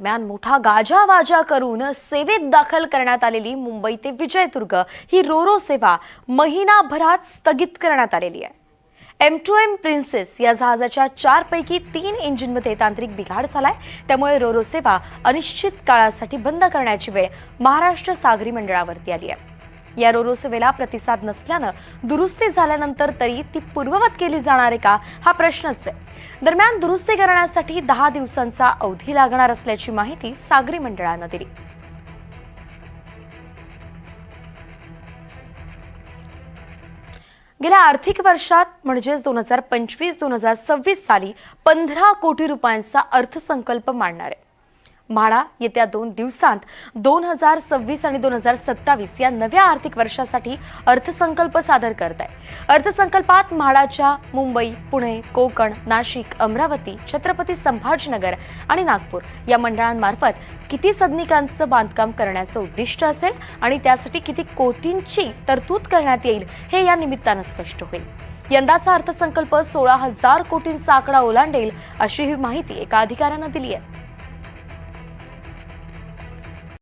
दरम्यान मोठा गाजावाजा करून सेवेत दाखल करण्यात आलेली मुंबई ते विजयदुर्ग ही रोरो सेवा महिनाभरात स्थगित करण्यात आलेली आहे. M2M प्रिन्सेस या जहाजाच्या 4 पैकी 3 इंजिनमध्ये तांत्रिक बिघाड झालाय. त्यामुळे रोरो सेवा अनिश्चित काळासाठी बंद करण्याची वेळ महाराष्ट्र सागरी मंडळावरती आली आहे. या रोरो सेवेला प्रतिसाद नसल्यानं दुरुस्ती झाल्यानंतर तरी ती पूर्ववत केली जाणार आहे का हा प्रश्नच आहे. दरम्यान दुरुस्ती करण्यासाठी 10 दिवसांचा अवधी लागणार असल्याची माहिती सागरी मंडळानं दिली. गेल्या आर्थिक वर्षात म्हणजेच 2025-2026 साली 15 कोटी रुपयांचा अर्थसंकल्प मांडणार आहे. म्हाडा येत्या 2 दिवसांत 2026 आणि 2027 या नव्या आर्थिक वर्षासाठी अर्थसंकल्प सादर करत आहे. अर्थसंकल्पात म्हाडाच्या मुंबई, पुणे, कोकण, नाशिक, अमरावती, छत्रपती संभाजीनगर आणि नागपूर या मंडळांमार्फत किती सदनिकांचं बांधकाम करण्याचं उद्दिष्ट असेल आणि त्यासाठी किती कोटींची तरतूद करण्यात येईल हे या निमित्तानं स्पष्ट होईल. यंदाचा अर्थसंकल्प 16,000 कोटींचा आकडा ओलांडेल अशी ही माहिती एका अधिकाऱ्यानं दिली आहे.